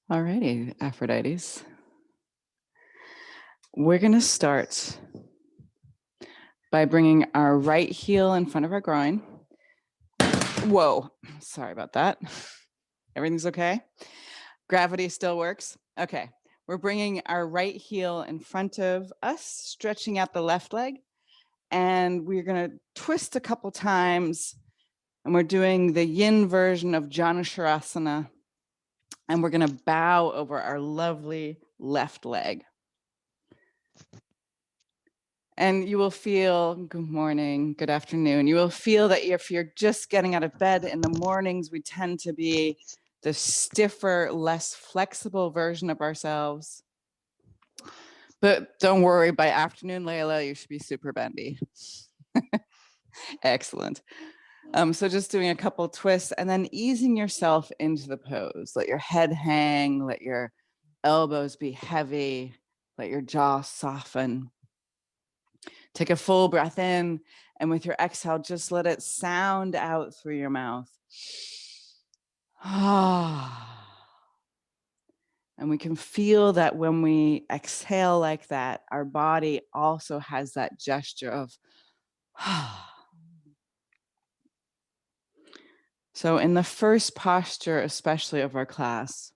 Alrighty, Aphrodites. We're going to start by bringing our right heel in front of our groin. Whoa, sorry about that. Everything's okay? Gravity still works? Okay, we're bringing our right heel in front of us, stretching out the left leg, and we're going to twist a couple times, and we're doing the yin version of Janusharasana, and we're going to bow over our lovely left leg. And you will feel, good morning, good afternoon. You will feel that if you're just getting out of bed in the mornings, we tend to be the stiffer, less flexible version of ourselves. But don't worry, by afternoon, Layla, you should be super bendy. Excellent. So just doing a couple twists and then easing yourself into the pose. Let your head hang, let your elbows be heavy, let your jaw soften. Take a full breath in, and with your exhale, just let it sound out through your mouth. And we can feel that when we exhale like that, our body also has that gesture of So in the first posture, especially of our class,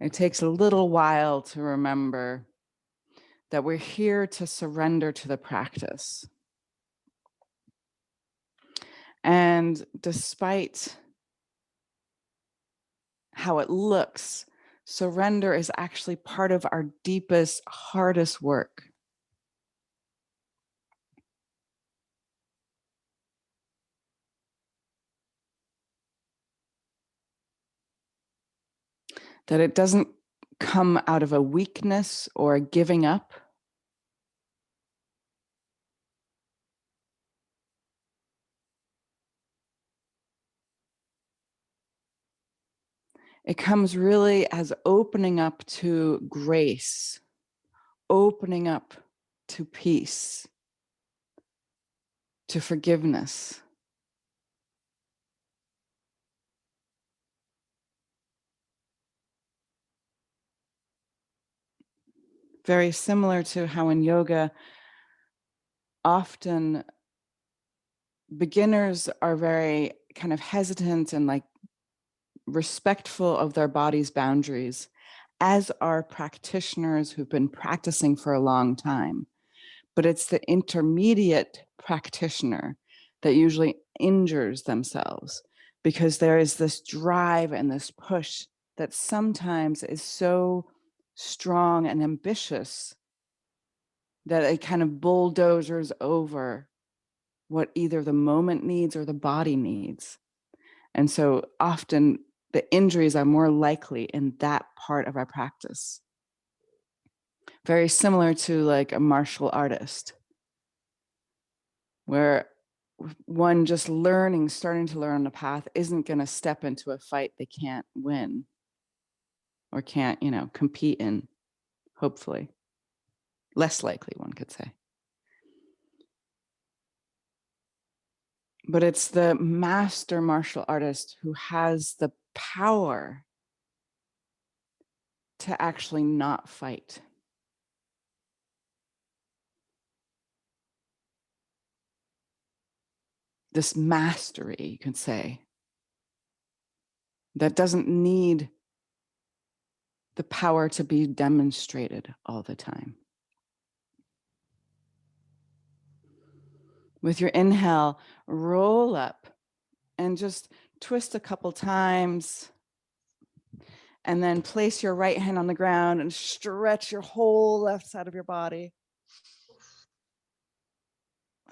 it takes a little while to remember that we're here to surrender to the practice. And despite how it looks, surrender is actually part of our deepest, hardest work. That it doesn't come out of a weakness or a giving up. It comes really as opening up to grace, opening up to peace, to forgiveness. Very similar to how in yoga, often beginners are very kind of hesitant and like respectful of their body's boundaries, as are practitioners who've been practicing for a long time. But it's the intermediate practitioner that usually injures themselves because there is this drive and this push that sometimes is so strong and ambitious that it kind of bulldozers over what either the moment needs or the body needs. And so often the injuries are more likely in that part of our practice. Very similar to like a martial artist, where one just starting to learn the path isn't going to step into a fight they can't win or can't, compete in, hopefully. Less likely, one could say. But it's the master martial artist who has the power to actually not fight. This mastery, you could say, that doesn't need the power to be demonstrated all the time. With your inhale, roll up and just twist a couple times. And then place your right hand on the ground and stretch your whole left side of your body.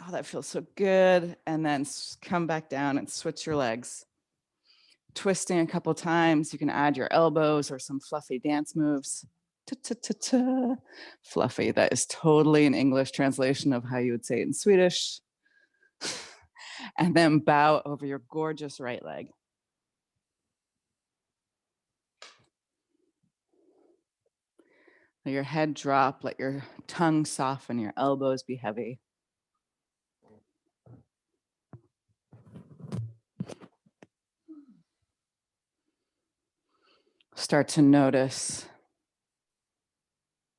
Oh, that feels so good. And then come back down and switch your legs. Twisting a couple times. You can add your elbows or some fluffy dance moves. Ta-ta-ta-ta. Fluffy. That is totally an English translation of how you would say it in Swedish. And then bow over your gorgeous right leg. Let your head drop, let your tongue soften, your elbows be heavy. Start to notice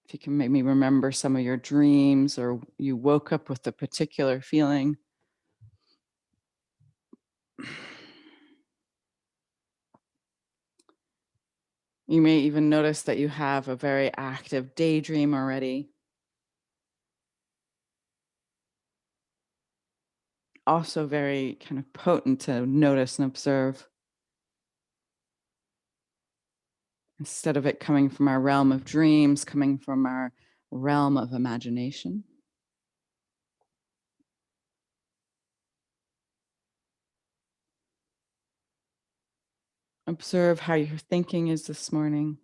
if you can maybe remember some of your dreams, or you woke up with a particular feeling. You may even notice that you have a very active daydream already. Also very kind of potent to notice and observe. Instead of it coming from our realm of dreams, coming from our realm of imagination. Observe how your thinking is this morning.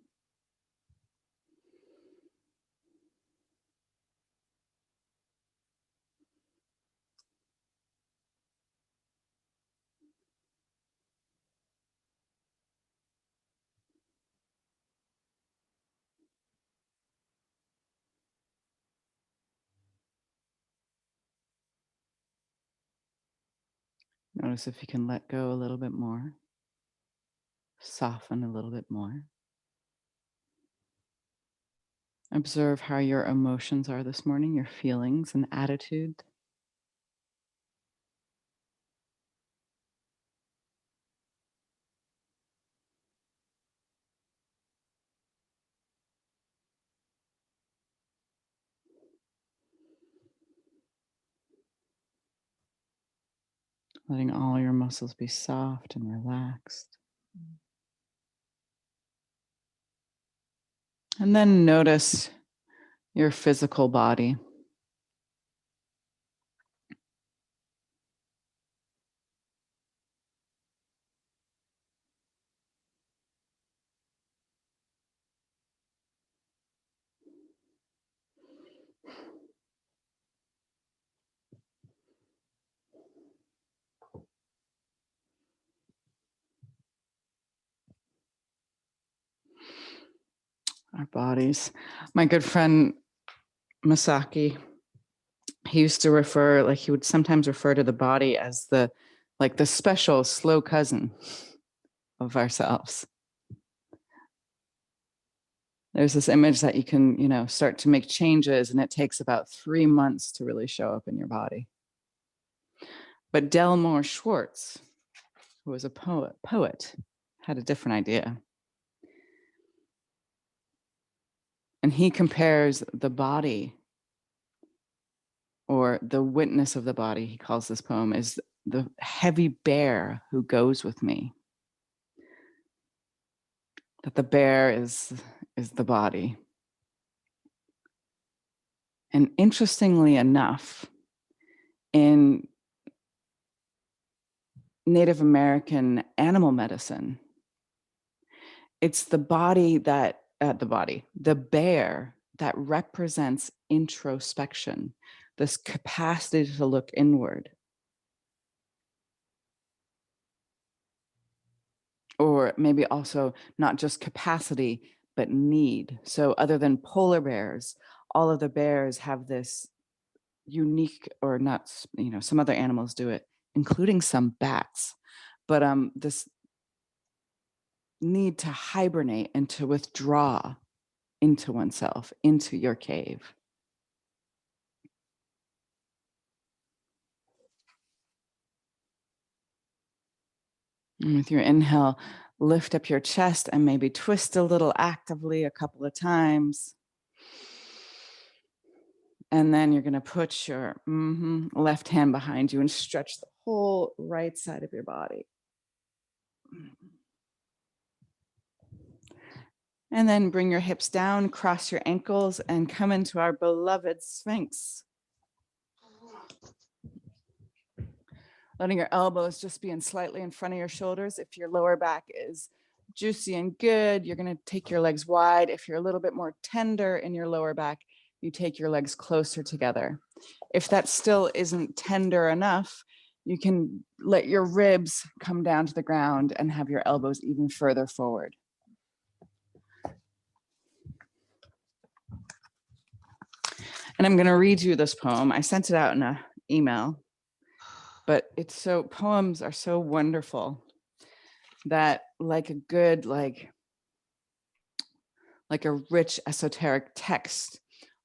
Notice if you can let go a little bit more, soften a little bit more. Observe how your emotions are this morning, your feelings and attitude. Letting all your muscles be soft and relaxed. And then notice your physical body. Our bodies. My good friend Masaki, he used to refer, like he would sometimes refer to the body as the special slow cousin of ourselves. There's this image that you can, start to make changes, and it takes about 3 months to really show up in your body. But Delmore Schwartz, who was a poet, had a different idea. And he compares the body, or the witness of the body, he calls this poem, is the heavy bear who goes with me. That the bear is the body. And interestingly enough, in Native American animal medicine, it's the bear that represents introspection, this capacity to look inward. Or maybe also not just capacity, but need. So other than polar bears, all of the bears have this unique, or not, some other animals do it, including some bats, but this need to hibernate and to withdraw into oneself, into your cave. And with your inhale, lift up your chest and maybe twist a little actively a couple of times. And then you're going to put your left hand behind you and stretch the whole right side of your body. And then bring your hips down, cross your ankles, and come into our beloved Sphinx. Letting your elbows just be in slightly in front of your shoulders. If your lower back is juicy and good, you're going to take your legs wide. If you're a little bit more tender in your lower back, you take your legs closer together. If that still isn't tender enough, you can let your ribs come down to the ground and have your elbows even further forward. And I'm going to read you this poem. I sent it out in an email, but poems are so wonderful that, like a good, like a rich esoteric text.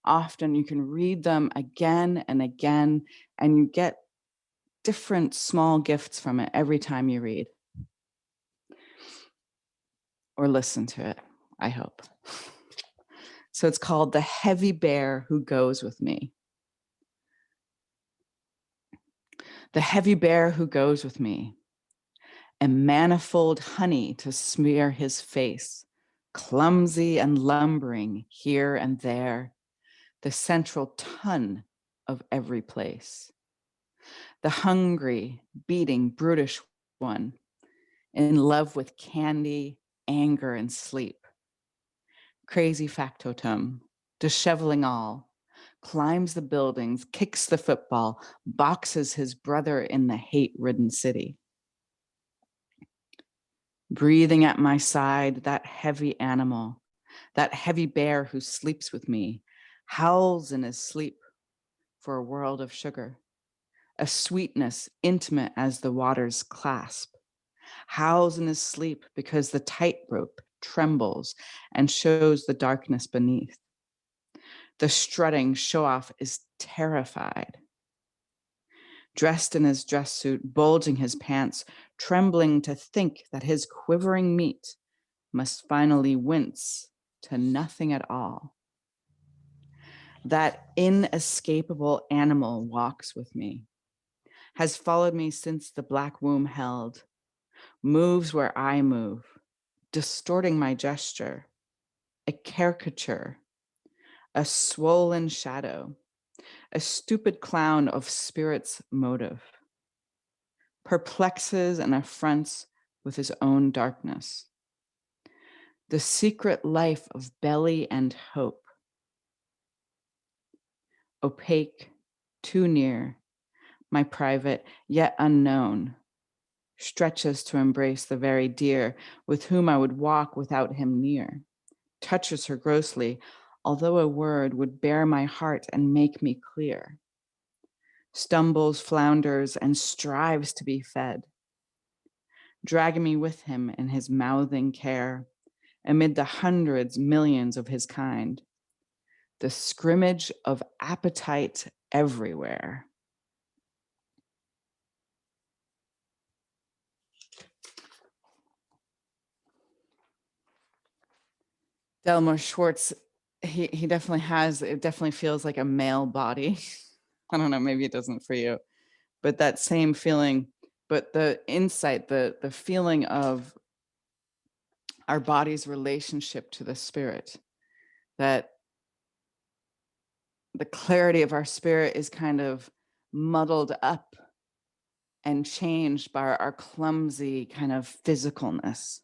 Often you can read them again and again, and you get different small gifts from it every time you read or listen to it, I hope. So it's called The Heavy Bear Who Goes With Me. The heavy bear who goes with me, and manifold honey to smear his face, clumsy and lumbering here and there, the central ton of every place. The hungry, beating, brutish one, in love with candy, anger, and sleep. Crazy factotum, disheveling all, climbs the buildings, kicks the football, boxes his brother in the hate-ridden city. Breathing at my side, that heavy animal, that heavy bear who sleeps with me, howls in his sleep for a world of sugar, a sweetness intimate as the water's clasp, howls in his sleep because the tightrope trembles and shows the darkness beneath. The strutting show-off is terrified. Dressed in his dress suit, bulging his pants, trembling to think that his quivering meat must finally wince to nothing at all. That inescapable animal walks with me, has followed me since the black womb held, moves where I move, distorting my gesture, a caricature, a swollen shadow, a stupid clown of spirit's motive, perplexes and affronts with his own darkness. The secret life of belly and hope, opaque, too near, my private, yet unknown, stretches to embrace the very dear with whom I would walk without him near, touches her grossly, although a word would bare my heart and make me clear, stumbles, flounders, and strives to be fed, dragging me with him in his mouthing care, amid the hundreds, millions of his kind, the scrimmage of appetite everywhere. Delmar Schwartz, he definitely has, it definitely feels like a male body. I don't know, maybe it doesn't for you, but that same feeling, but the insight, the feeling of our body's relationship to the spirit, that the clarity of our spirit is kind of muddled up and changed by our clumsy kind of physicalness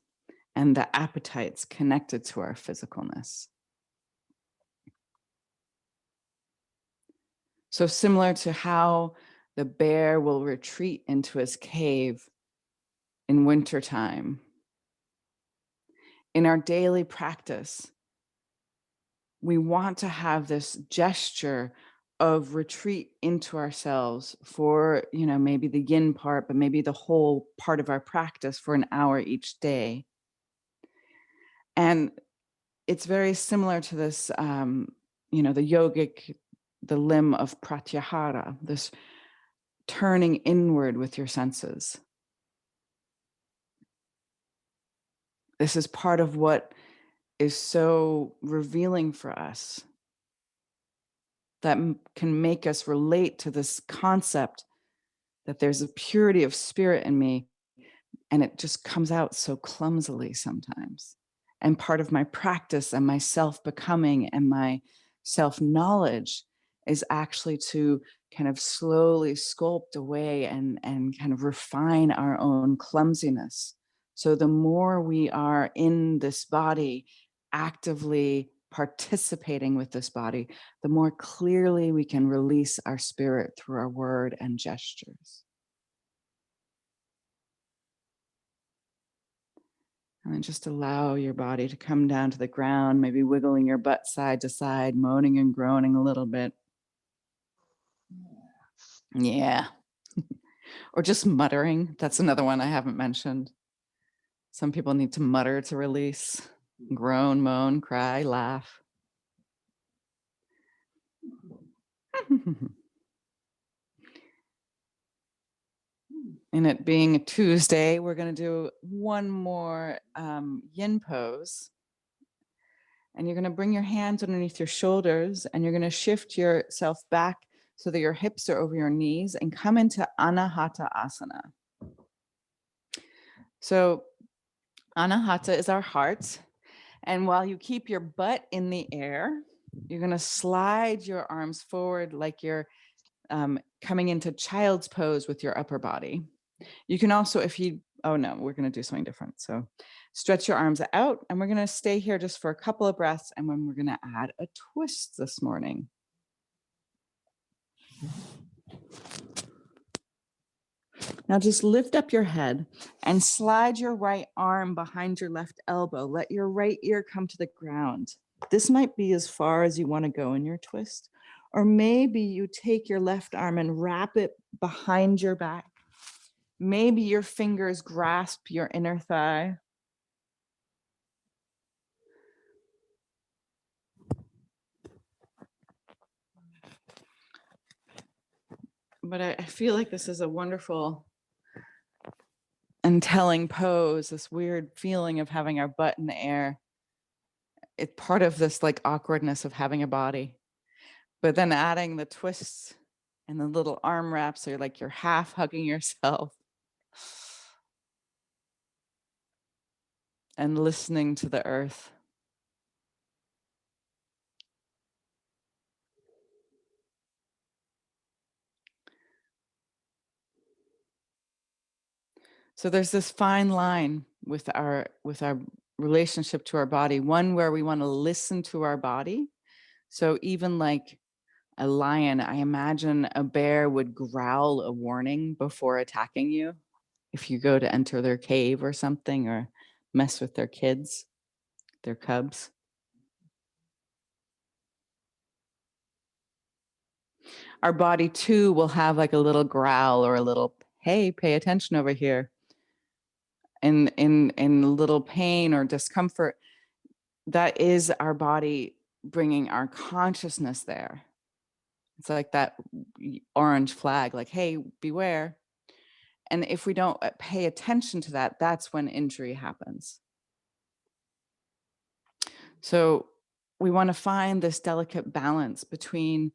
and the appetites connected to our physicalness. So similar to how the bear will retreat into his cave in wintertime, in our daily practice, we want to have this gesture of retreat into ourselves for, maybe the yin part, but maybe the whole part of our practice for an hour each day. And it's very similar to this, the yogic, the limb of pratyahara, this turning inward with your senses. This is part of what is so revealing for us, that can make us relate to this concept that there's a purity of spirit in me, and it just comes out so clumsily sometimes. And part of my practice and my self-becoming and my self-knowledge is actually to kind of slowly sculpt away and kind of refine our own clumsiness. So the more we are in this body, actively participating with this body, the more clearly we can release our spirit through our word and gestures. And then just allow your body to come down to the ground, maybe wiggling your butt side to side, moaning and groaning a little bit. Yeah. Or just muttering. That's another one I haven't mentioned. Some people need to mutter to release. Groan, moan, cry, laugh. And it being a Tuesday, we're going to do one more yin pose. And you're going to bring your hands underneath your shoulders and you're going to shift yourself back so that your hips are over your knees and come into Anahata Asana. So Anahata is our heart. And while you keep your butt in the air, you're going to slide your arms forward like you're coming into child's pose with your upper body. You can also, oh no, we're going to do something different. So stretch your arms out and we're going to stay here just for a couple of breaths. And then we're going to add a twist this morning. Now just lift up your head and slide your right arm behind your left elbow. Let your right ear come to the ground. This might be as far as you want to go in your twist. Or maybe you take your left arm and wrap it behind your back. Maybe your fingers grasp your inner thigh. But I feel like this is a wonderful and telling pose, this weird feeling of having our butt in the air. It's part of this like awkwardness of having a body. But then adding the twists and the little arm wraps, so you're half hugging yourself and listening to the earth. So there's this fine line with our relationship to our body, one where we want to listen to our body. So even like a lion, I imagine a bear would growl a warning before attacking you if you go to enter their cave or something or mess with their kids, their cubs. Our body too will have like a little growl or a little, hey, pay attention over here. In little pain or discomfort, that is our body bringing our consciousness there. It's like that orange flag, like, hey, beware. And if we don't pay attention to that, that's when injury happens. So we want to find this delicate balance between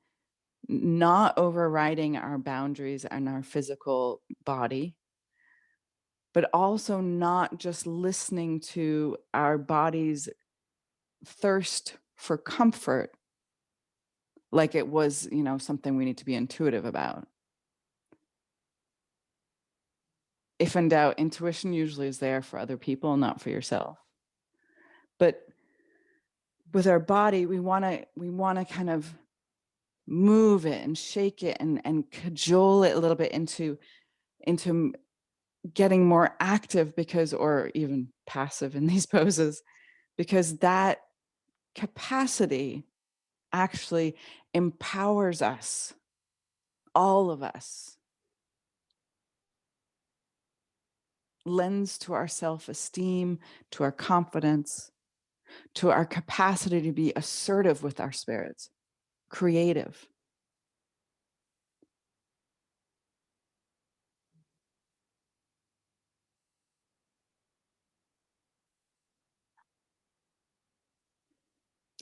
not overriding our boundaries and our physical body, but also not just listening to our body's thirst for comfort like it was, something we need to be intuitive about. If in doubt, intuition usually is there for other people, not for yourself. But with our body, we want to kind of move it and shake it and cajole it a little bit into getting more active, or even passive in these poses, because that capacity actually empowers us, all of us, lends to our self-esteem, to our confidence, to our capacity to be assertive with our spirits, creative.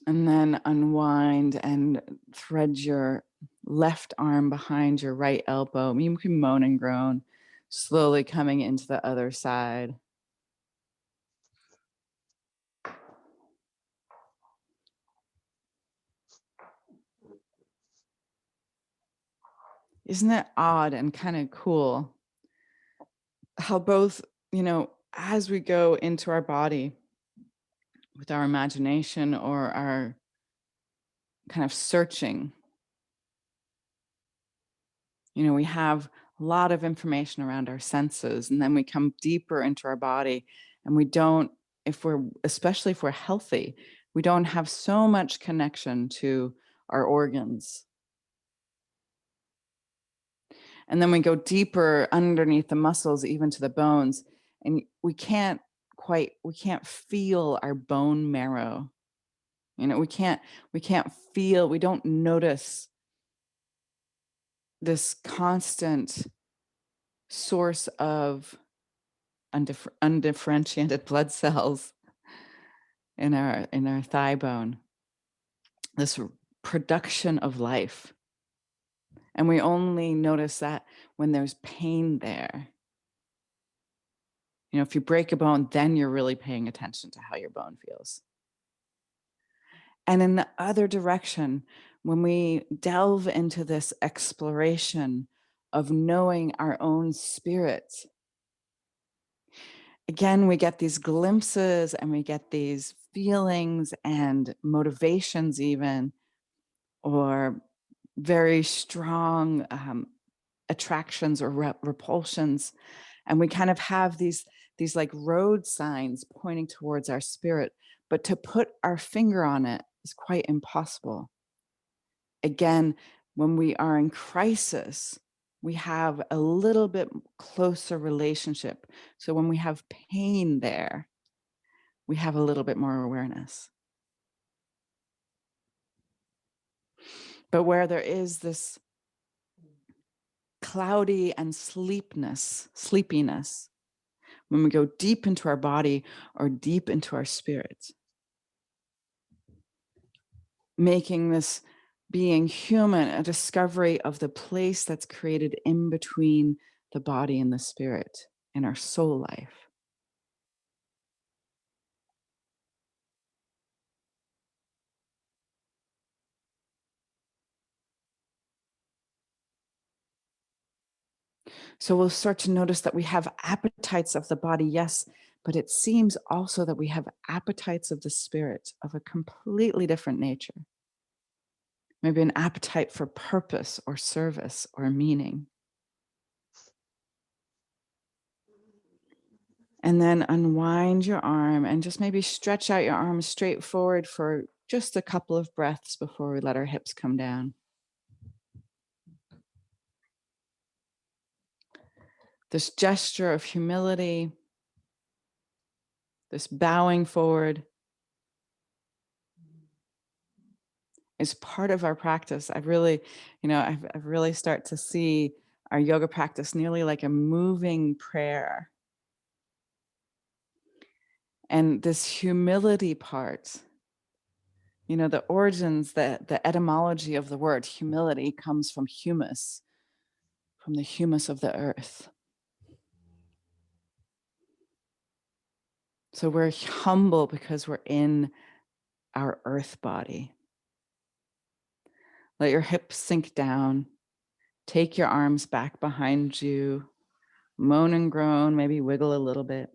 And then unwind and thread your left arm behind your right elbow. You can moan and groan, slowly coming into the other side. Isn't it odd and kind of cool how both, as we go into our body with our imagination or our kind of searching, we have a lot of information around our senses, and then we come deeper into our body, and we don't, especially if we're healthy, we don't have so much connection to our organs. And then we go deeper underneath the muscles, even to the bones, and we can't can't feel our bone marrow. We can't feel, we don't notice this constant source of undifferentiated blood cells in our thigh bone, this production of life. And we only notice that when there's pain there. If you break a bone, then you're really paying attention to how your bone feels. And in the other direction, when we delve into this exploration of knowing our own spirit, again, we get these glimpses and we get these feelings and motivations even, or very strong attractions or repulsions. And we kind of have these like road signs pointing towards our spirit, but to put our finger on it is quite impossible. Again, when we are in crisis, we have a little bit closer relationship. So when we have pain there, we have a little bit more awareness. But where there is this cloudy and sleepiness, when we go deep into our body or deep into our spirit, making this being human a discovery of the place that's created in between the body and the spirit in our soul life. So we'll start to notice that we have appetites of the body, yes, but it seems also that we have appetites of the spirit of a completely different nature. Maybe an appetite for purpose or service or meaning. And then unwind your arm and just maybe stretch out your arms straight forward for just a couple of breaths before we let our hips come down. This gesture of humility, this bowing forward, is part of our practice. I've really start to see our yoga practice nearly like a moving prayer. And this humility part, the origins, the etymology of the word humility comes from humus, from the humus of the earth. So we're humble because we're in our earth body. Let your hips sink down. Take your arms back behind you. Moan and groan, maybe wiggle a little bit.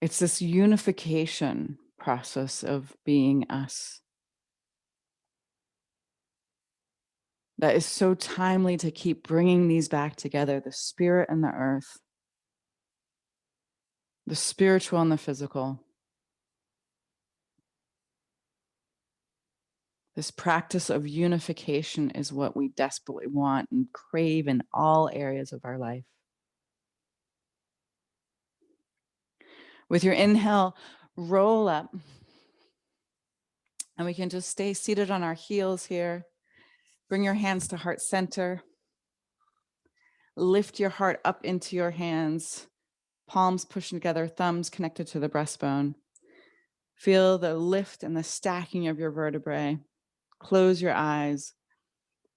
It's this unification process of being us that is so timely to keep bringing these back together, the spirit and the earth, the spiritual and the physical. This practice of unification is what we desperately want and crave in all areas of our life. With your inhale, roll up. And we can just stay seated on our heels here. Bring your hands to heart center. Lift your heart up into your hands. Palms pushing together, thumbs connected to the breastbone. Feel the lift and the stacking of your vertebrae. Close your eyes.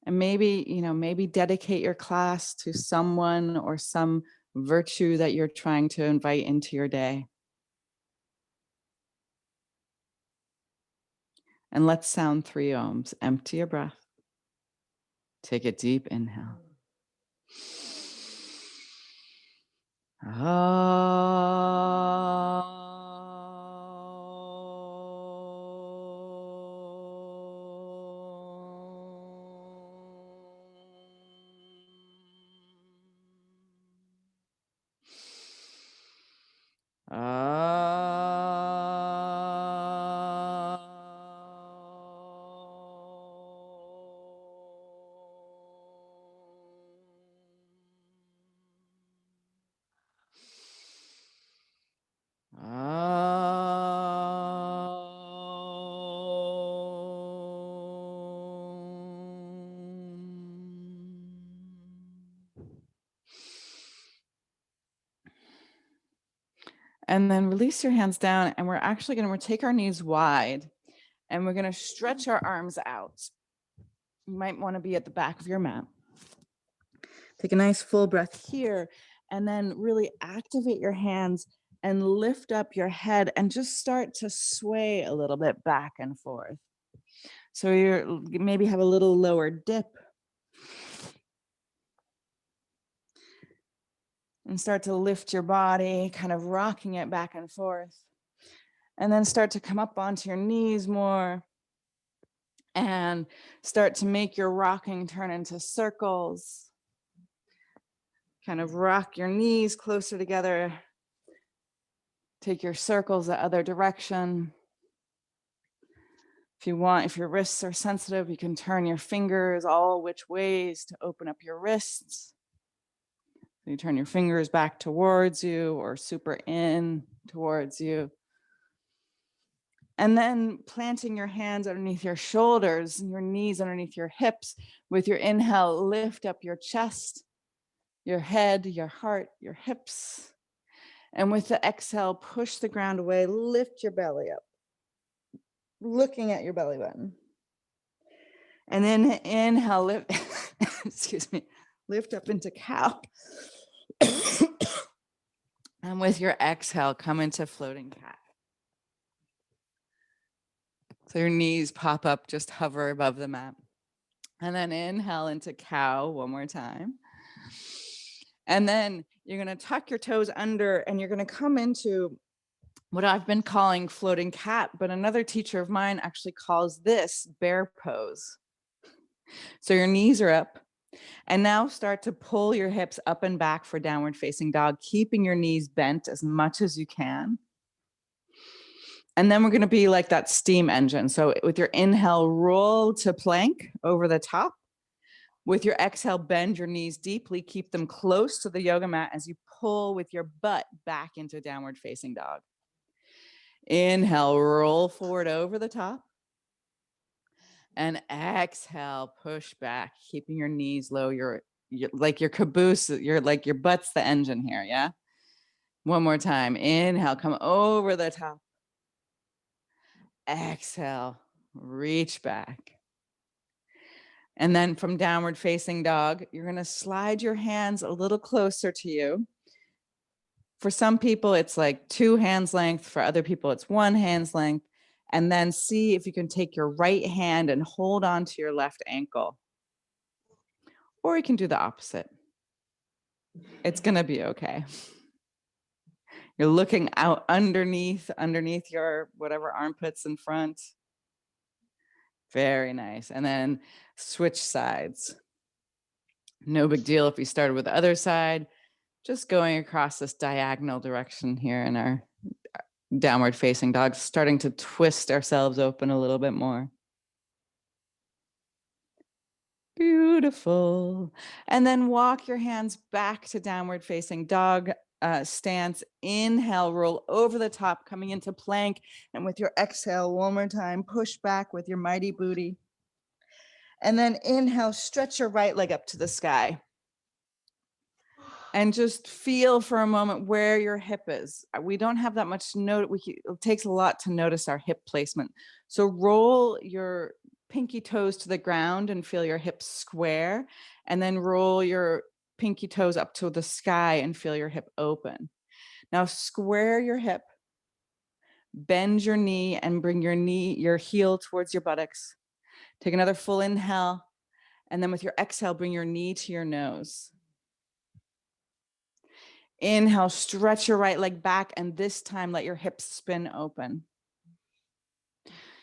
And maybe dedicate your class to someone or some virtue that you're trying to invite into your day. And let's sound 3 ohms. Empty your breath. Take a deep inhale. And then release your hands down, and we're actually going to take our knees wide, and we're going to stretch our arms out. You might want to be at the back of your mat. Take a nice full breath here, and then really activate your hands and lift up your head and just start to sway a little bit back and forth. So you maybe have a little lower dip. And start to lift your body, kind of rocking it back and forth. And then start to come up onto your knees more. And start to make your rocking turn into circles. Kind of rock your knees closer together. Take your circles the other direction. If you want, if your wrists are sensitive, you can turn your fingers all which ways to open up your wrists. So you turn your fingers back towards you or super in towards you. And then planting your hands underneath your shoulders and your knees underneath your hips. With your inhale, lift up your chest, your head, your heart, your hips. And with the exhale, push the ground away, lift your belly up, looking at your belly button. And then inhale, lift, excuse me, lift up into cow. And with your exhale, come into floating cat. So your knees pop up, just hover above the mat. And then inhale into cow one more time. And then you're going to tuck your toes under, and you're going to come into what I've been calling floating cat, but another teacher of mine actually calls this bear pose. So your knees are up, and now start to pull your hips up and back for downward facing dog, keeping your knees bent as much as you can. And then we're going to be like that steam engine. So with your inhale, roll to plank over the top. With your exhale, bend your knees deeply, keep them close to the yoga mat as you pull with your butt back into downward facing dog. Inhale, roll forward over the top. And exhale, push back, keeping your knees low. You're like your caboose, you're like your butt's the engine here, yeah? One more time. Inhale, come over the top. Exhale, reach back. And then from downward facing dog, you're going to slide your hands a little closer to you. For some people, it's like 2 hands length. For other people, it's 1 hand's length. And then see if you can take your right hand and hold on to your left ankle. Or you can do the opposite. It's going to be okay. You're looking out underneath your whatever armpits in front. Very nice. And then switch sides. No big deal if you started with the other side. Just going across this diagonal direction here in our downward facing dog, starting to twist ourselves open a little bit more. Beautiful. And then walk your hands back to downward facing dog stance. Inhale, roll over the top, coming into plank. And with your exhale, one more time, push back with your mighty booty. And then inhale, stretch your right leg up to the sky. And just feel for a moment where your hip is. We don't have that much note. It takes a lot to notice our hip placement. So roll your pinky toes to the ground and feel your hips square. And then roll your pinky toes up to the sky and feel your hip open. Now square your hip, bend your knee, and bring your heel towards your buttocks. Take another full inhale. And then with your exhale, bring your knee to your nose. Inhale, stretch your right leg back, and this time let your hips spin open.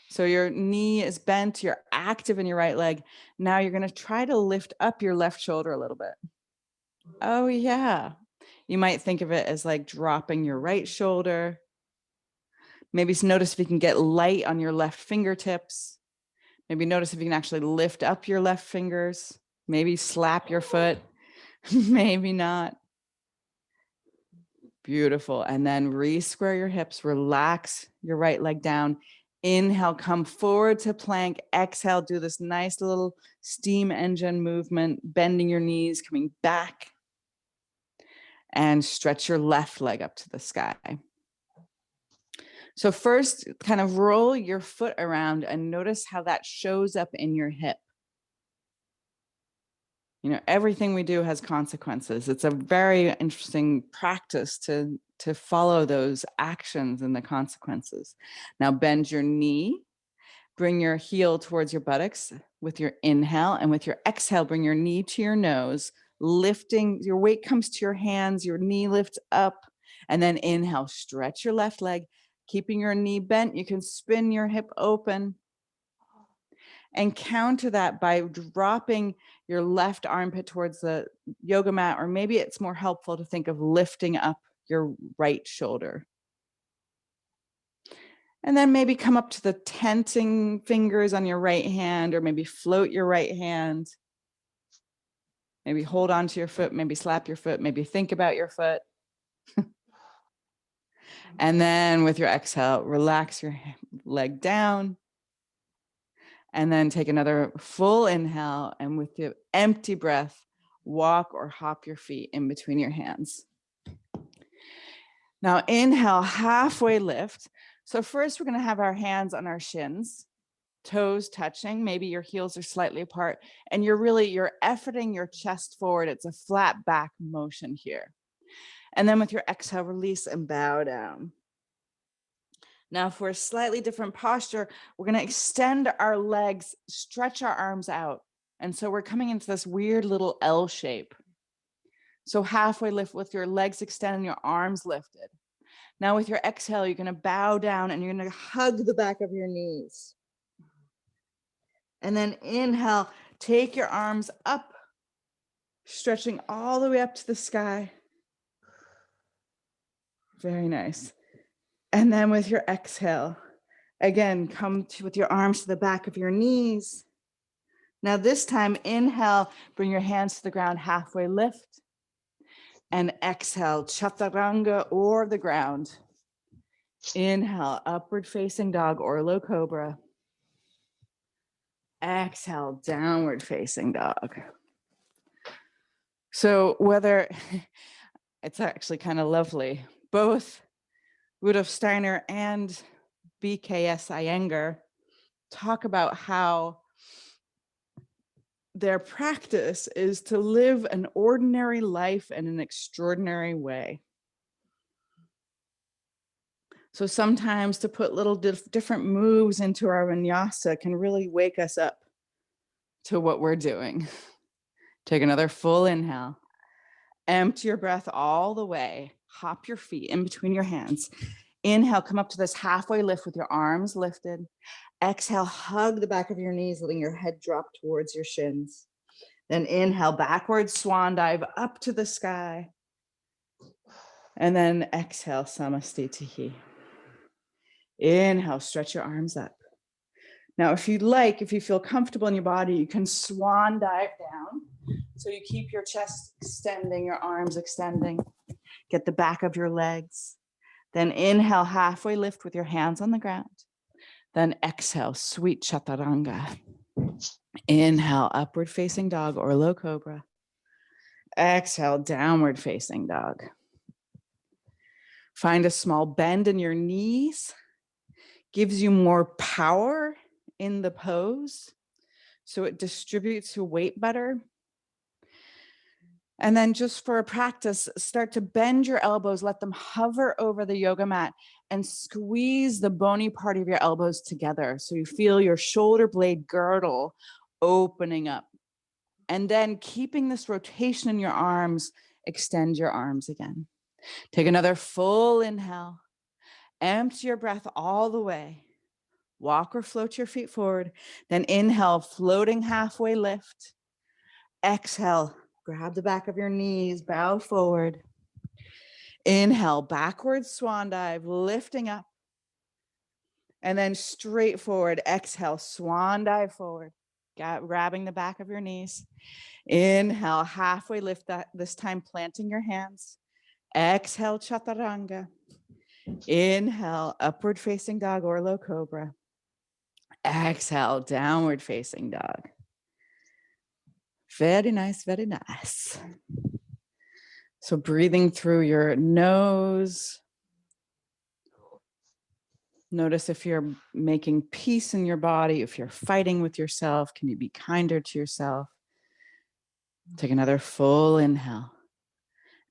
So your knee is bent, you're active in your right leg. Now you're going to try to lift up your left shoulder a little bit. Oh yeah. You might think of it as like dropping your right shoulder. Maybe notice if you can get light on your left fingertips. Maybe notice if you can actually lift up your left fingers. Maybe slap your foot. Maybe not. Beautiful. And then re-square your hips, relax your right leg down. Inhale, come forward to plank. Exhale, do this nice little steam engine movement, bending your knees, coming back. And stretch your left leg up to the sky. So first, kind of roll your foot around and notice how that shows up in your hip. You know, everything we do has consequences. It's a very interesting practice to follow those actions and the consequences. Now bend your knee, bring your heel towards your buttocks with your inhale, and with your exhale, bring your knee to your nose, lifting, your weight comes to your hands, your knee lifts up, and then inhale, stretch your left leg, keeping your knee bent. You can spin your hip open. And counter that by dropping your left armpit towards the yoga mat, or maybe it's more helpful to think of lifting up your right shoulder. And then maybe come up to the tensing fingers on your right hand, or maybe float your right hand. Maybe hold on to your foot, maybe slap your foot, maybe think about your foot. And then with your exhale, relax your leg down. And then take another full inhale, and with the empty breath, walk or hop your feet in between your hands. Now inhale, halfway lift. So first we're going to have our hands on our shins, toes touching. Maybe your heels are slightly apart, and you're efforting your chest forward. It's a flat back motion here. And then with your exhale, release and bow down. Now for a slightly different posture, we're going to extend our legs, stretch our arms out. And so we're coming into this weird little L shape. So halfway lift with your legs extended and your arms lifted. Now with your exhale, you're going to bow down and you're going to hug the back of your knees. And then inhale, take your arms up, stretching all the way up to the sky. Very nice. And then with your exhale, again, come with your arms to the back of your knees. Now this time, inhale, bring your hands to the ground, halfway lift. And exhale, chaturanga or the ground. Inhale, upward facing dog or low cobra. Exhale, downward facing dog. So whether, it's actually kind of lovely, both Rudolf Steiner and BKS Iyengar talk about how their practice is to live an ordinary life in an extraordinary way. So sometimes to put little different moves into our vinyasa can really wake us up to what we're doing. Take another full inhale. Empty your breath all the way. Hop your feet in between your hands. Inhale, come up to this halfway lift with your arms lifted. Exhale, hug the back of your knees, letting your head drop towards your shins. Then inhale, backward swan dive up to the sky. And then exhale, Samastitihi. Inhale, stretch your arms up. Now, if you feel comfortable in your body, you can swan dive down. So you keep your chest extending, your arms extending. Get the back of your legs. Then inhale, halfway lift with your hands on the ground. Then exhale, sweet chaturanga. Inhale, upward facing dog or low cobra. Exhale, downward facing dog. Find a small bend in your knees. Gives you more power in the pose. So it distributes your weight better. And then just for a practice, start to bend your elbows, let them hover over the yoga mat and squeeze the bony part of your elbows together. So you feel your shoulder blade girdle opening up. And then keeping this rotation in your arms, extend your arms again. Take another full inhale. Empty your breath all the way. Walk or float your feet forward. Then inhale, floating halfway lift. Exhale, grab the back of your knees, bow forward. Inhale, backward swan dive, lifting up. And then straight forward, exhale, swan dive forward. Grabbing the back of your knees. Inhale, halfway lift, that this time planting your hands. Exhale, chaturanga. Inhale, upward facing dog or low cobra. Exhale, downward facing dog. Very nice, very nice. So breathing through your nose Notice if you're making peace in your body, if you're fighting with yourself, can you be kinder to yourself? Take another full inhale.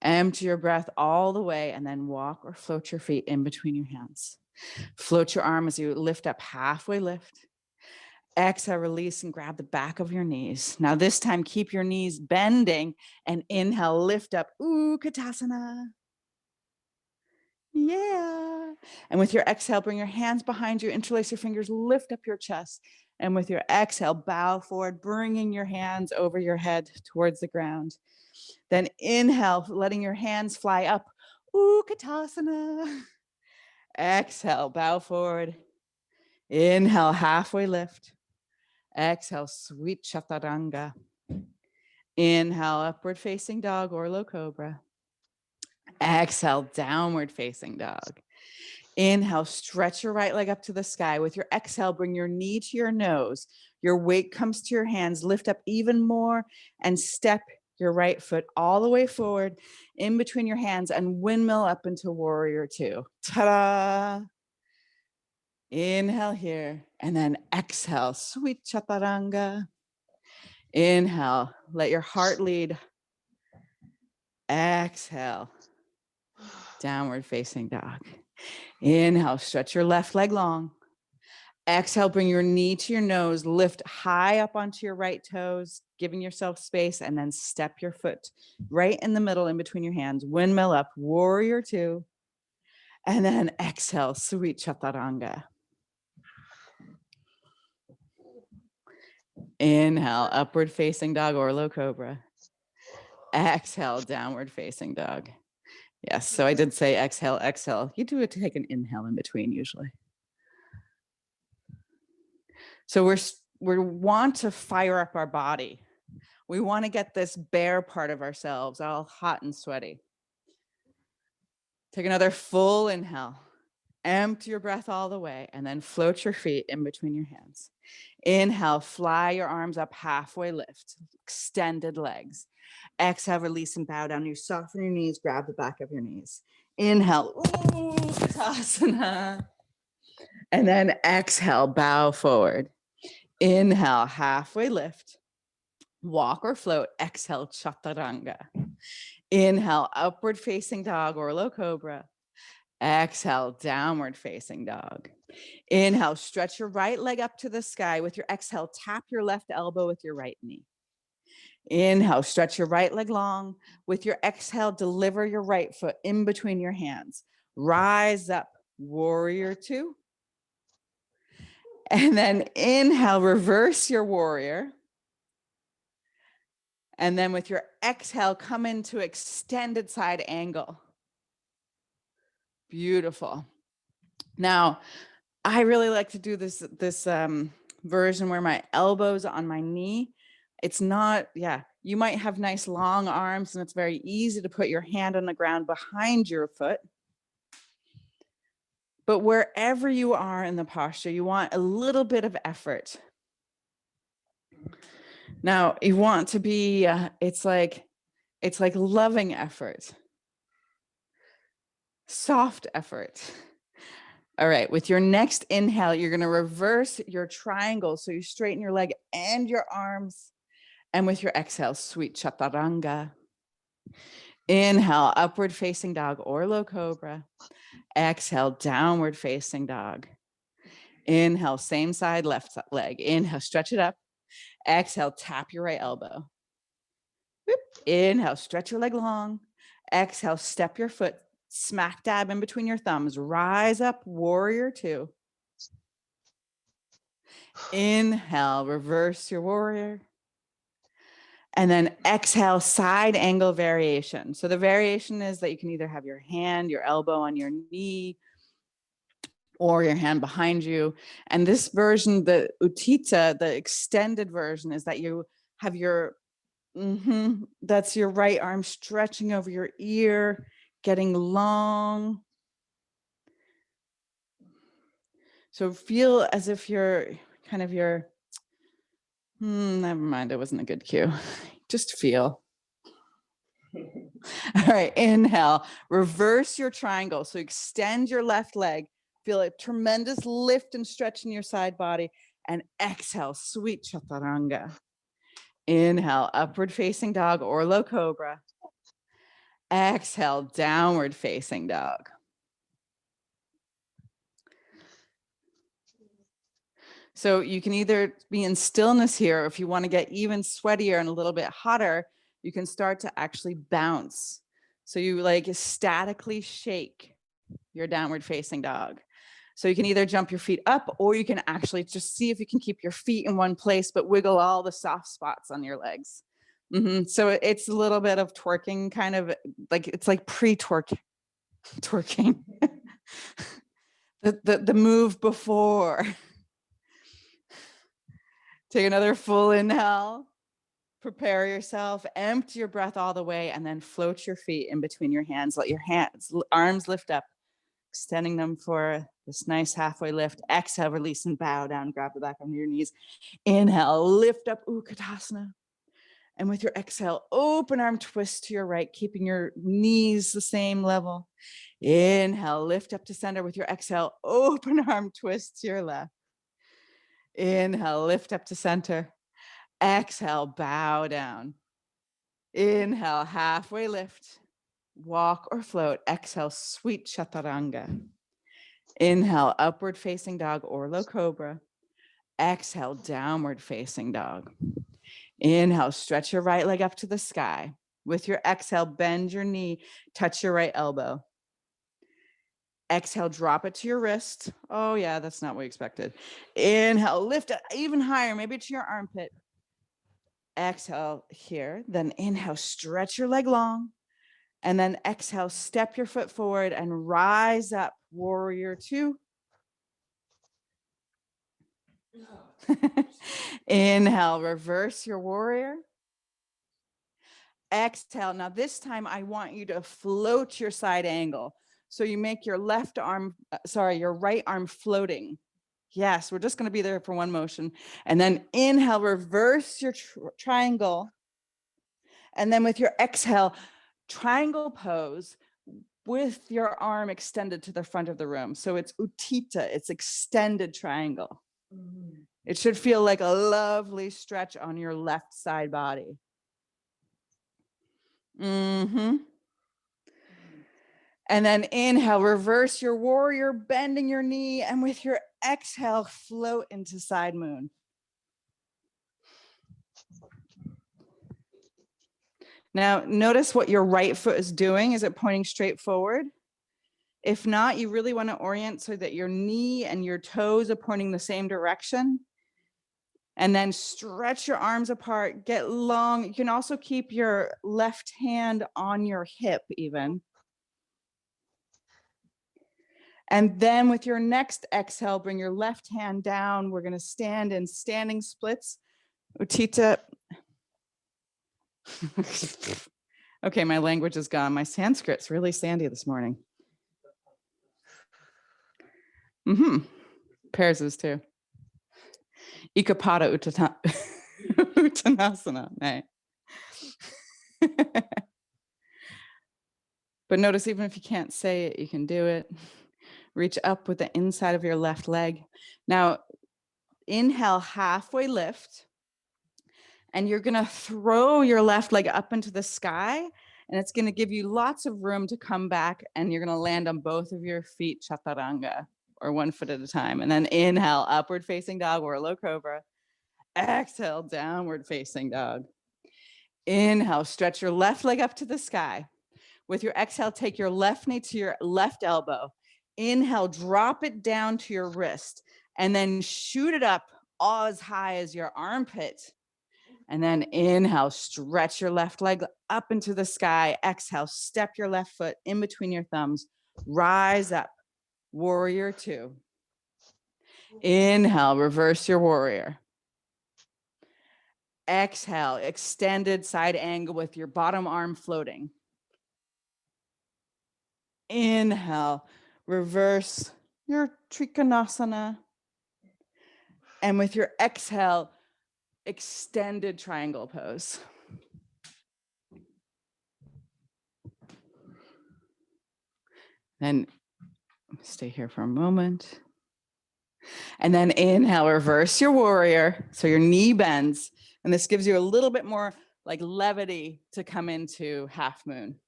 Empty your breath all the way and then walk or float your feet in between your hands. Float your arm as you lift up, halfway lift. Exhale, release and grab the back of your knees. Now this time, keep your knees bending and inhale, lift up, Utkatasana. Yeah. And with your exhale, bring your hands behind you, interlace your fingers, lift up your chest. And with your exhale, bow forward, bringing your hands over your head towards the ground. Then inhale, letting your hands fly up, Utkatasana. Exhale, bow forward. Inhale, halfway lift. Exhale, sweet chaturanga. Inhale, upward facing dog or low cobra. Exhale, downward facing dog. Inhale, stretch your right leg up to the sky. With your exhale, bring your knee to your nose. Your weight comes to your hands. Lift up even more and step your right foot all the way forward in between your hands and windmill up into warrior two. Ta-da! Inhale here and then exhale, sweet chaturanga. Inhale, let your heart lead. Exhale, downward facing dog. Inhale, stretch your left leg long. Exhale, bring your knee to your nose, lift high up onto your right toes, giving yourself space, and then step your foot right in the middle in between your hands. Windmill up, warrior two. And then exhale, sweet chaturanga. Inhale, upward facing dog or low cobra. Exhale, downward facing dog. Yes, so I did say exhale, exhale. You do it to take an inhale in between usually. So we want to fire up our body. We want to get this bear part of ourselves all hot and sweaty. Take another full inhale. Empty your breath all the way and then float your feet in between your hands. Inhale, fly your arms up, halfway lift, extended legs. Exhale, release and bow down. You soften your knees, grab the back of your knees. Inhale, Utkatasana. And then exhale, bow forward. Inhale, halfway lift. Walk or float. Exhale, chaturanga. Inhale, upward facing dog or low cobra. Exhale, downward facing dog. Inhale, stretch your right leg up to the sky. With your exhale, tap your left elbow with your right knee. Inhale, stretch your right leg long. With your exhale, deliver your right foot in between your hands. Rise up, warrior two. And then inhale, reverse your warrior. And then with your exhale, come into extended side angle. Beautiful. Now, I really like to do this version where my elbow's on my knee. It's not, you might have nice long arms and it's very easy to put your hand on the ground behind your foot. But wherever you are in the posture, you want a little bit of effort. Now, you want to be, it's like loving effort, soft effort. All right, with your next inhale, you're going to reverse your triangle. So you straighten your leg and your arms. And with your exhale, sweet chaturanga. Inhale, upward facing dog or low cobra. Exhale, downward facing dog. Inhale, same side, left leg. Inhale, stretch it up. Exhale, tap your right elbow. Whoop. Inhale, stretch your leg long. Exhale, step your foot smack dab in between your thumbs. Rise up, warrior two. Inhale, reverse your warrior. And then exhale, side angle variation. So the variation is that you can either have your hand, your elbow on your knee, or your hand behind you. And this version, the Utthita, the extended version, is that you have your, that's your right arm stretching over your ear, getting long. So feel as if you're kind of never mind, it wasn't a good cue. Just feel. All right, inhale, reverse your triangle. So extend your left leg, Feel a tremendous lift and stretch in your side body. And exhale, sweet chaturanga. Inhale, upward facing dog or low cobra. Exhale, downward facing dog. So you can either be in stillness here, or if you want to get even sweatier and a little bit hotter, you can start to actually bounce. So you like statically shake your downward facing dog. So you can either jump your feet up, or you can actually just see if you can keep your feet in one place, but wiggle all the soft spots on your legs. So it's a little bit of twerking, kind of like, it's like twerking. the move before. Take another full inhale. Prepare yourself, empty your breath all the way, and then float your feet in between your hands. Let your arms lift up, extending them for this nice halfway lift. Exhale, release and bow down. Grab the back of your knees. Inhale, lift up, Utkatasana. And with your exhale, open arm twist to your right, keeping your knees the same level. Inhale, lift up to center. With your exhale, open arm twist to your left. Inhale, lift up to center. Exhale, bow down. Inhale, halfway lift. Walk or float. Exhale, sweet chaturanga. Inhale, upward facing dog or low cobra. Exhale, downward facing dog. Inhale, stretch your right leg up to the sky. With your exhale, bend your knee, touch your right elbow. Exhale, drop it to your wrist. Oh yeah, that's not what we expected. Inhale, lift it even higher, maybe to your armpit. Exhale here, then inhale, stretch your leg long. And then exhale, step your foot forward and rise up, warrior two. Inhale, reverse your warrior. Exhale. Now this time I want you to float your side angle. So you make your your right arm floating. Yes, we're just going to be there for one motion. And then inhale, reverse your triangle. And then with your exhale, triangle pose with your arm extended to the front of the room. So it's Utthita, it's extended triangle. It should feel like a lovely stretch on your left side body. And then inhale, reverse your warrior, bending your knee, and with your exhale, float into side moon. Now, notice what your right foot is doing. Is it pointing straight forward? If not, you really want to orient so that your knee and your toes are pointing the same direction. And then stretch your arms apart, get long. You can also keep your left hand on your hip even. And then with your next exhale, bring your left hand down. We're going to stand in standing splits. Utthita. Okay, my language is gone. My Sanskrit's really sandy this morning. Pairs is too. Ikapada Uttanasana. Nay. But notice, even if you can't say it, you can do it. Reach up with the inside of your left leg. Now, inhale, halfway lift. And you're going to throw your left leg up into the sky. And it's going to give you lots of room to come back. And you're going to land on both of your feet, chaturanga, or one foot at a time. And then inhale, upward facing dog or low cobra. Exhale, downward facing dog. Inhale, stretch your left leg up to the sky. With your exhale, take your left knee to your left elbow. Inhale, drop it down to your wrist, and then shoot it up all as high as your armpit. And then inhale, stretch your left leg up into the sky. Exhale, step your left foot in between your thumbs. Rise up, warrior two. Inhale, reverse your warrior. Exhale, extended side angle with your bottom arm floating. Inhale, reverse your Trikonasana. And with your exhale, extended triangle pose. And Stay here for a moment. And then inhale, reverse your warrior. So your knee bends. And this gives you a little bit more like levity to come into half moon.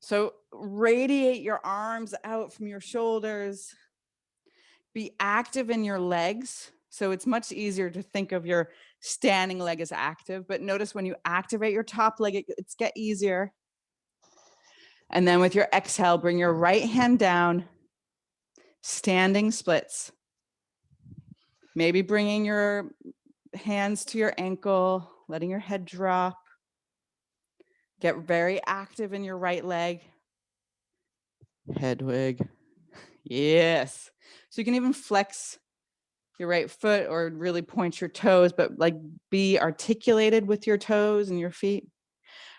So radiate your arms out from your shoulders. Be active in your legs. So it's much easier to think of your standing leg as active, but notice when you activate your top leg, it's get easier. And then with your exhale, bring your right hand down, standing splits. Maybe bringing your hands to your ankle, letting your head drop. Get very active in your right leg. Head wig. Yes. So you can even flex your right foot or really point your toes, but like be articulated with your toes and your feet.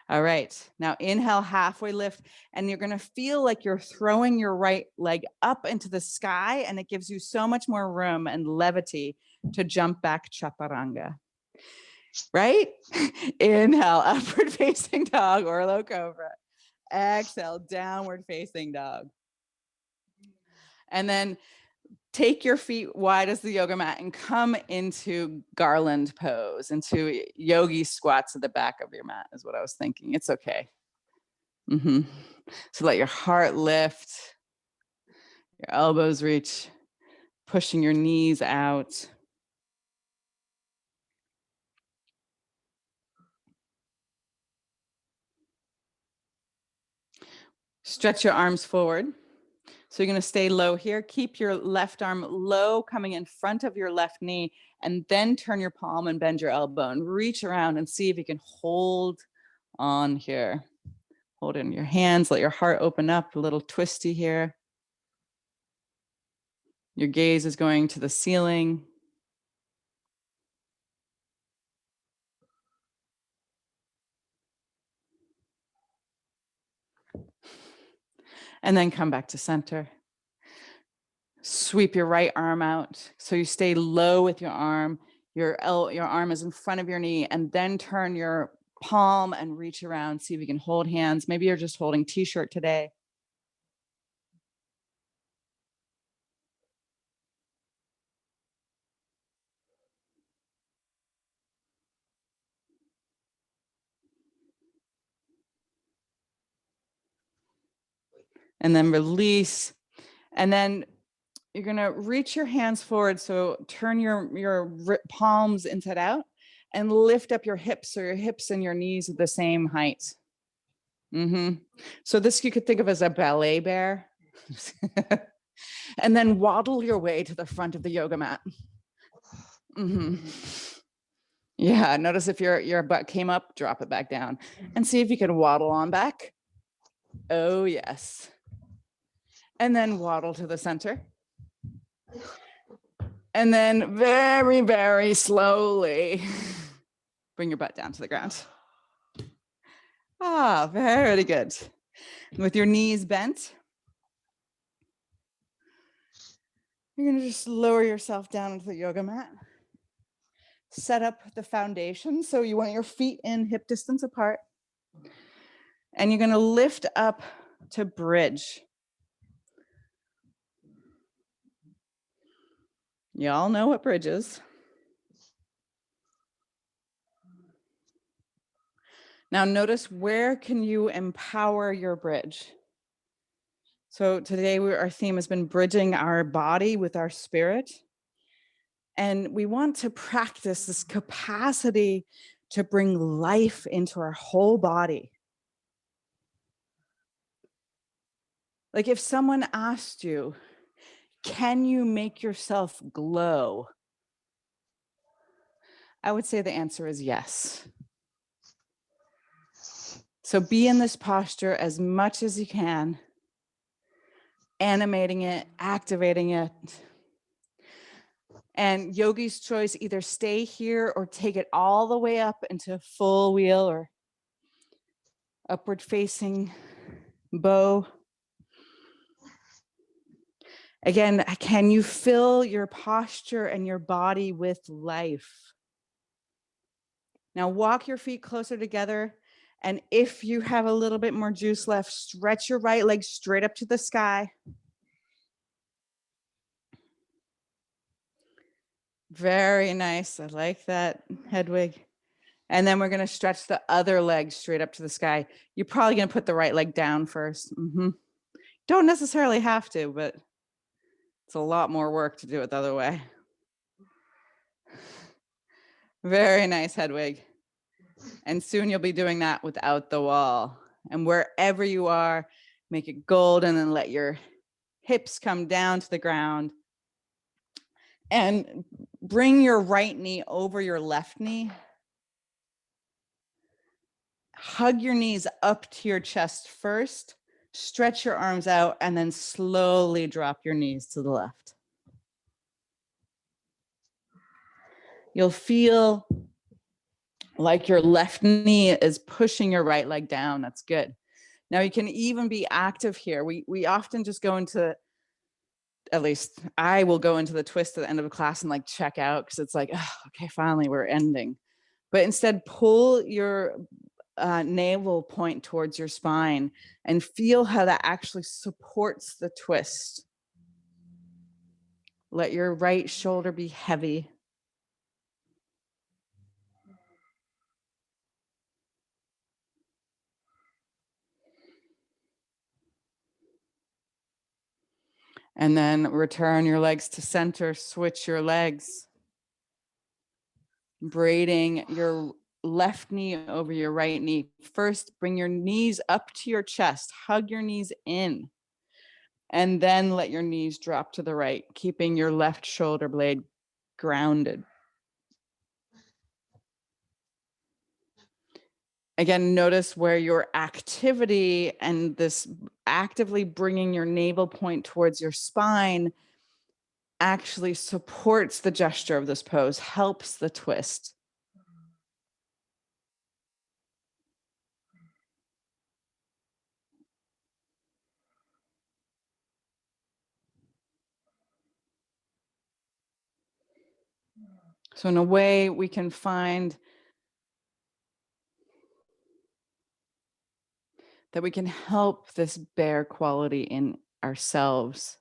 All right, now inhale, halfway lift, and you're gonna feel like you're throwing your right leg up into the sky, and it gives you so much more room and levity to jump back chaturanga. Right? Inhale, upward facing dog or low cobra. Exhale, downward facing dog. And then take your feet wide as the yoga mat and come into garland pose, into yogi squats at the back of your mat is what I was thinking. It's okay. So let your heart lift, your elbows reach, pushing your knees out. Stretch your arms forward. So you're going to stay low here. Keep your left arm low, coming in front of your left knee, and then turn your palm and bend your elbow and reach around and see if you can hold on here. Hold it in your hands. Let your heart open up, a little twisty here. Your gaze is going to the ceiling. And then come back to center. Sweep your right arm out. So you stay low with your arm. Your arm is in front of your knee, and then turn your palm and reach around. See if you can hold hands. Maybe you're just holding t-shirt today. And then release. And then you're going to reach your hands forward. So turn your palms inside out and lift up your hips, so your hips and your knees are the same height. So this you could think of as a ballet bear. And then waddle your way to the front of the yoga mat. Yeah, notice if your butt came up, drop it back down and see if you can waddle on back. Oh, yes. And then waddle to the center. And then very, very slowly bring your butt down to the ground. Ah, very good. With your knees bent, you're going to just lower yourself down into the yoga mat. Set up the foundation. So you want your feet in hip distance apart. And you're going to lift up to bridge. Y'all know what bridge is. Now notice, where can you empower your bridge? So today our theme has been bridging our body with our spirit. And we want to practice this capacity to bring life into our whole body. Like if someone asked you, can you make yourself glow? I would say the answer is yes. So be in this posture as much as you can, animating it, activating it. And yogi's choice, either stay here or take it all the way up into full wheel or upward facing bow. Again, can you fill your posture and your body with life? Now walk your feet closer together. And if you have a little bit more juice left, stretch your right leg straight up to the sky. Very nice. I like that, Hedwig. And then we're going to stretch the other leg straight up to the sky. You're probably going to put the right leg down first. Don't necessarily have to, but it's a lot more work to do it the other way. Very nice, Hedwig. And soon you'll be doing that without the wall. And wherever you are, make it golden and let your hips come down to the ground. And bring your right knee over your left knee. Hug your knees up to your chest first. Stretch your arms out and then slowly drop your knees to the left. You'll feel like your left knee is pushing your right leg down. That's good. Now you can even be active here. We often just go into, at least I will go into the twist at the end of a class and like check out because it's like, oh, okay, finally we're ending. But instead pull your navel point towards your spine and feel how that actually supports the twist. Let your right shoulder be heavy. And then return your legs to center, switch your legs. Braiding your left knee over your right knee. First, bring your knees up to your chest, hug your knees in, and then let your knees drop to the right, keeping your left shoulder blade grounded. Again, notice where your activity and this actively bringing your navel point towards your spine actually supports the gesture of this pose, helps the twist. So in a way, we can find that we can help this bear quality in ourselves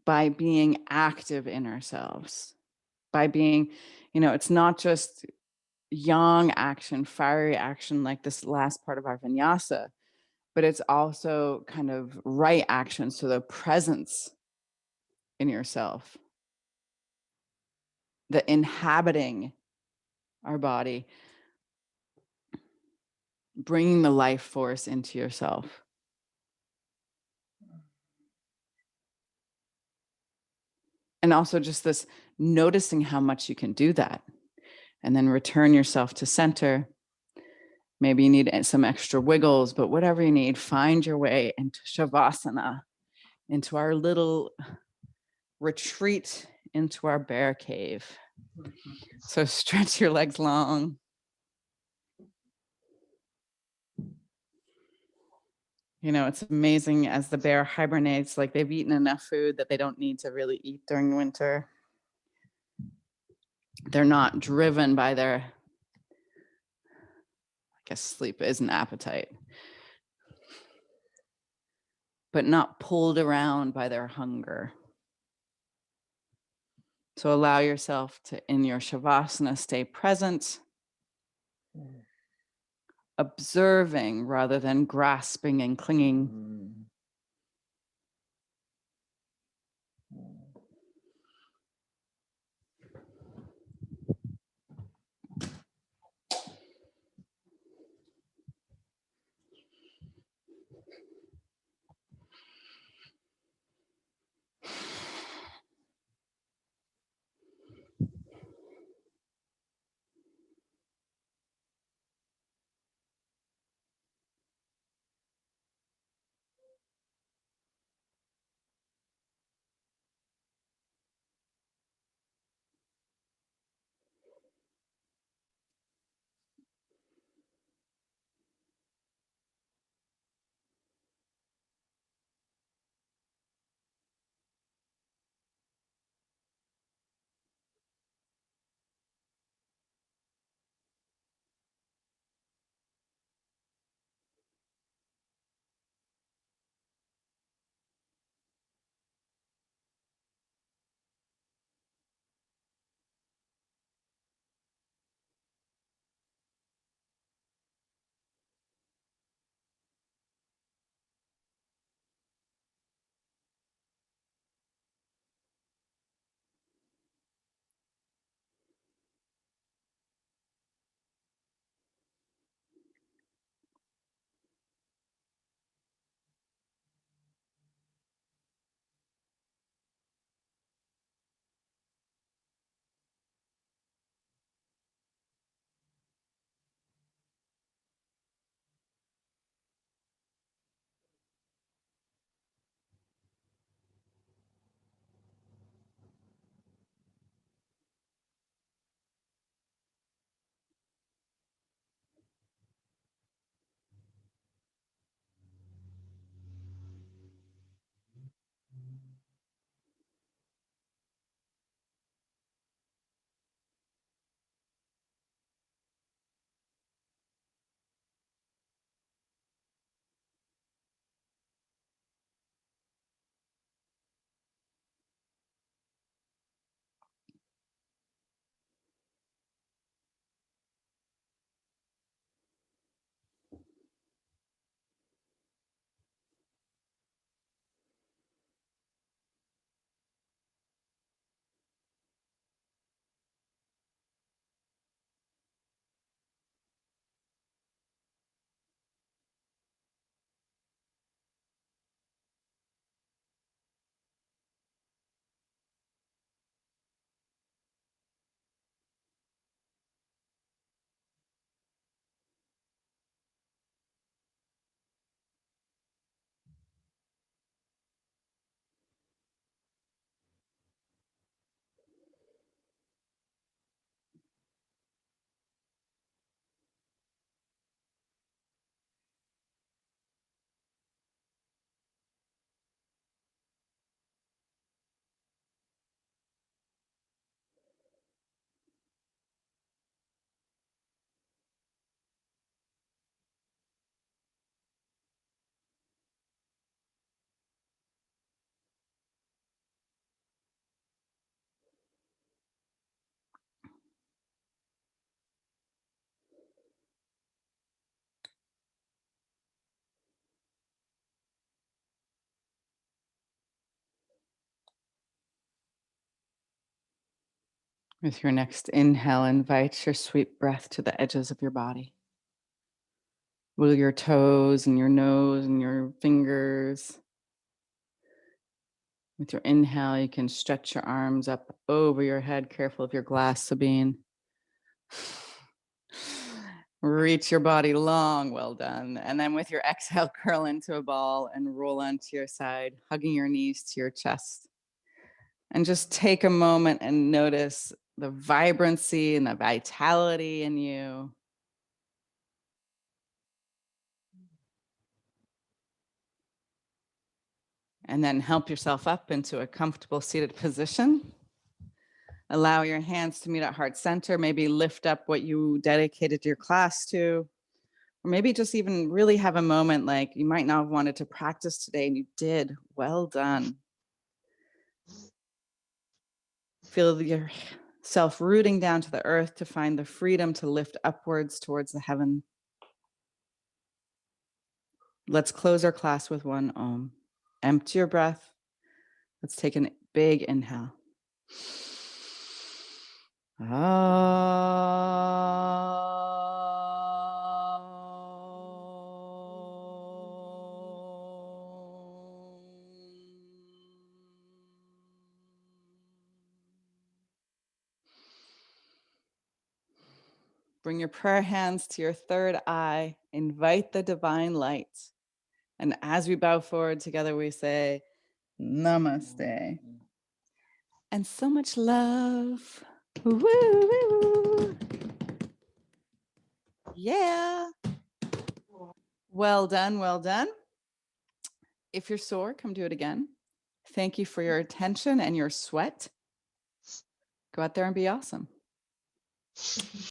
by being active in ourselves, by being, it's not just yang action, fiery action like this last part of our vinyasa, but it's also kind of right action. So the presence in yourself, the inhabiting our body, bringing the life force into yourself. And also just this noticing how much you can do that. And then return yourself to center. Maybe you need some extra wiggles, but whatever you need, find your way into Shavasana, into our little retreat into our bear cave. So stretch your legs long. It's amazing as the bear hibernates, like they've eaten enough food that they don't need to really eat during winter. They're not driven by their, I guess sleep is an appetite, but not pulled around by their hunger. So allow yourself to, in your Shavasana, stay present, observing rather than grasping and clinging. With your next inhale, invite your sweet breath to the edges of your body. Wiggle your toes and your nose and your fingers. With your inhale, you can stretch your arms up over your head. Careful of your glass, Sabine. Reach your body long. Well done. And then with your exhale, curl into a ball and roll onto your side, hugging your knees to your chest. And just take a moment and notice the vibrancy and the vitality in you. And then help yourself up into a comfortable seated position. Allow your hands to meet at heart center. Maybe lift up what you dedicated your class to. Or maybe just even really have a moment like you might not have wanted to practice today and you did. Well done. Feel yourself rooting down to the earth to find the freedom to lift upwards towards the heaven. Let's close our class with one Om. Empty your breath. Let's take a big inhale. Bring your prayer hands to your third eye. Invite the divine light. And as we bow forward together, we say, Namaste. And so much love. Woo, woo. Yeah. Well done. Well done. If you're sore, come do it again. Thank you for your attention and your sweat. Go out there and be awesome.